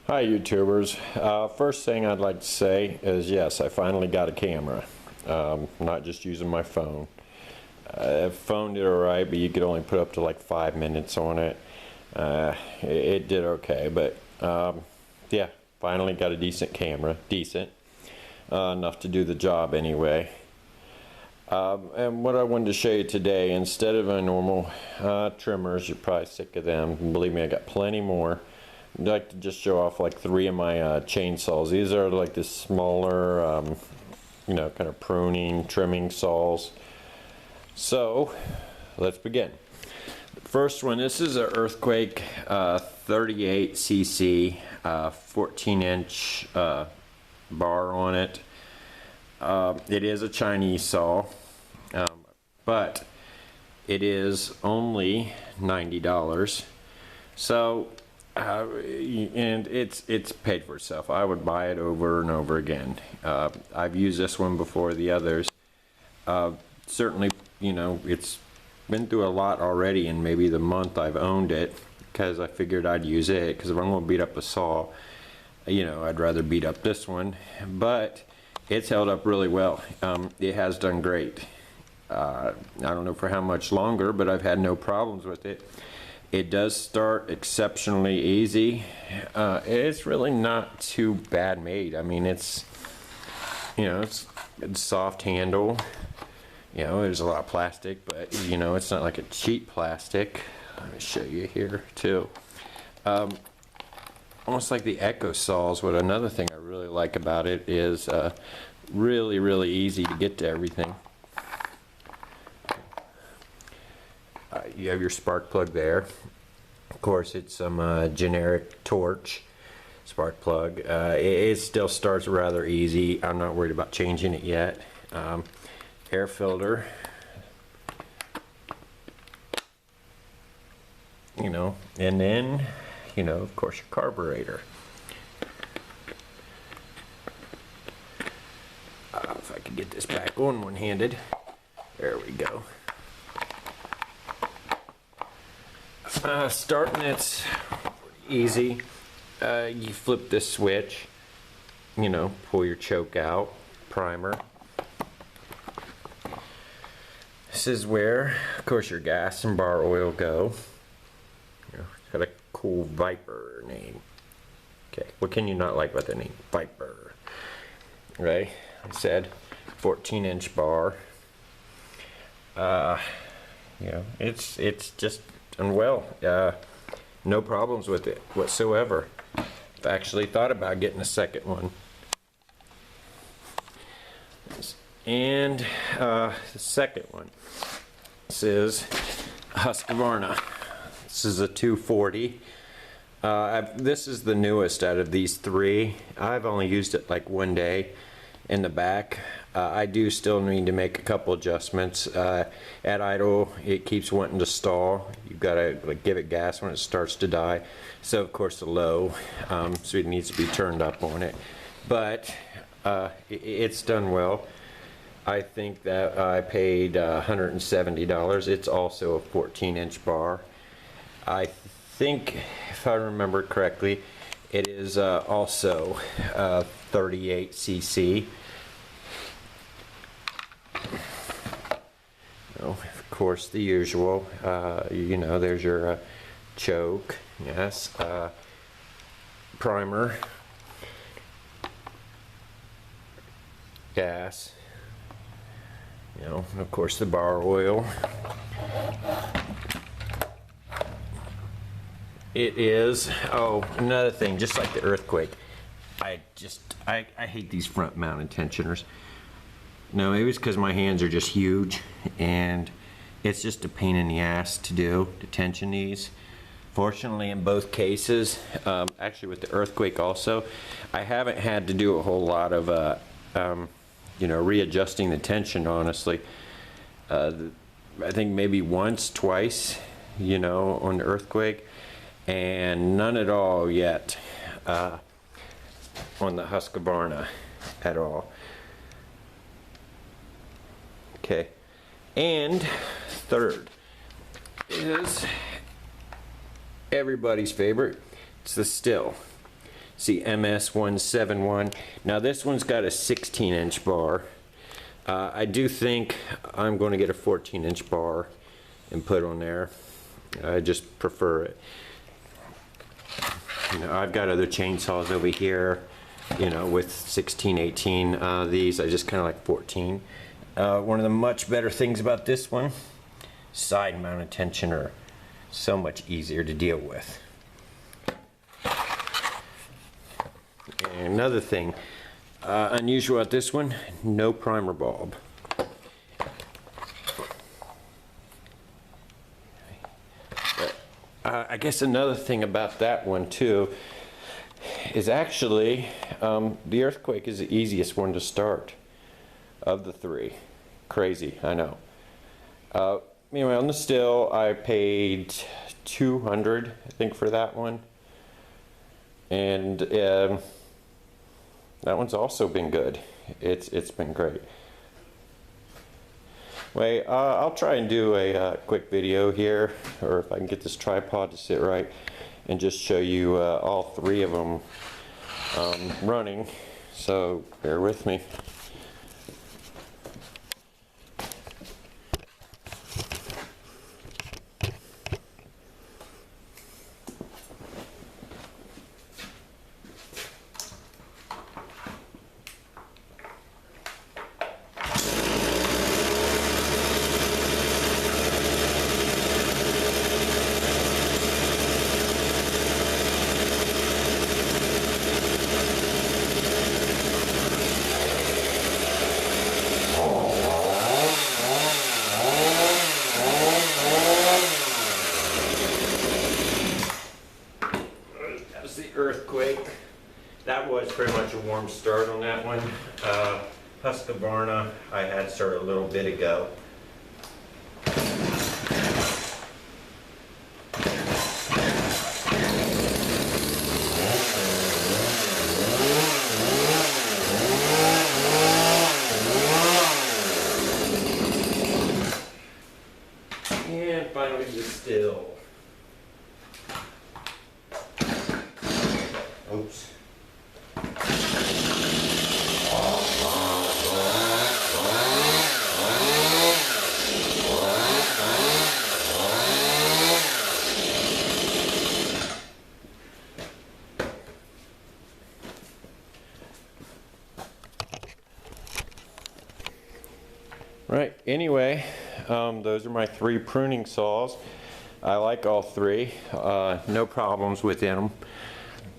Hi YouTubers. First thing I'd like to say is yes, I finally got a camera. Not just using my phone. Phone did alright, but you could only put up to like 5 minutes on it. It did okay, but yeah, finally got a decent camera. Decent. Enough to do the job anyway. And what I wanted to show you today, instead of a normal trimmers, you're probably sick of them. Believe me, I got plenty more. I'd like to just show off like 3 of my chainsaws. These are like the smaller, you know, kind of pruning, trimming saws. So, let's begin. The first one, this is an Earthquake 38cc, 14-inch bar on it. It is a Chinese saw, but it is only $90. So, and it's paid for itself. I would buy it over and over again. I've used this one before the others. Certainly, you know, it's been through a lot already in maybe the month I've owned it, because I figured I'd use it, because if I'm going to beat up a saw, you know, I'd rather beat up this one. But it's held up really well. It has done great. I don't know for how much longer, but I've had no problems with it. It does start exceptionally easy. It's really not too bad made. I mean, it's, you know, it's soft handle. You know, there's a lot of plastic, but you know, it's not like a cheap plastic. Let me show you here too. Almost like the Echo saws. What another thing I really like about it is really easy to get to everything. You have your spark plug there. Of course, it's some generic torch spark plug. It still starts rather easy. I'm not worried about changing it yet. Air filter. You know, and then, you know, of course, your carburetor. If I could get this back on one-handed. There we go. Starting it's easy. You flip this switch, you know, pull your choke out, primer. This is where, of course, your gas and bar oil go. You know, got a cool Viper name. Okay, what can you not like about the name? Viper. Right? I said 14-inch bar. You know, it's just done well. No problems with it whatsoever. I've actually thought about getting a second one. And the second one, this is Husqvarna. This is a 240. This is the newest out of these 3. I've only used it like 1 day in the back. I do still need to make a couple adjustments. At idle, it keeps wanting to stall. You've got to like give it gas when it starts to die. So of course the low, so it needs to be turned up on it. But it's done well. I think that I paid $170. It's also a 14-inch bar. I think, if I remember correctly, it is also 38cc. Of course, the usual. You know, there's your choke. Yes. Primer. Gas. You know, of course, the bar oil. It is, oh, another thing, just like the Earthquake, I hate these front mounted tensioners. No, maybe it's because my hands are just huge and it's just a pain in the ass to do, to tension these. Fortunately, in both cases, actually with the Earthquake also, I haven't had to do a whole lot of you know, readjusting the tension, honestly. I think maybe once, twice, you know, on the Earthquake, and none at all yet on the Husqvarna at all. Okay, and third is everybody's favorite. It's the Stihl. See, MS171. Now this one's got a 16-inch bar. I do think I'm going to get a 14-inch bar and put on there. I just prefer it. You know, I've got other chainsaws over here, you know, with 16, 18. These I just kind of like 14. One of the much better things about this one, side mounted tensioner, so much easier to deal with. And another thing unusual about this one, no primer bulb. I guess another thing about that one too is actually the Earthquake is the easiest one to start of the three. Crazy, I know. Anyway, on the Stihl, I paid $200, I think, for that one, and that one's also been good. It's been great. Wait, I'll try and do a quick video here, or if I can get this tripod to sit right, and just show you all three of them running. So bear with me. Earthquake. That was pretty much a warm start on that one. Husqvarna I had started a little bit ago. And finally the Stihl. Oops. Right, anyway, those are my three pruning saws. I like all three, no problems with them.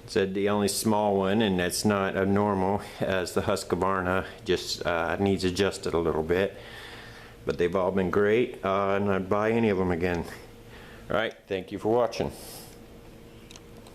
Said the only small one, and that's not abnormal, as the Husqvarna, just needs adjusted a little bit. But they've all been great, and I'd buy any of them again. Alright, thank you for watching.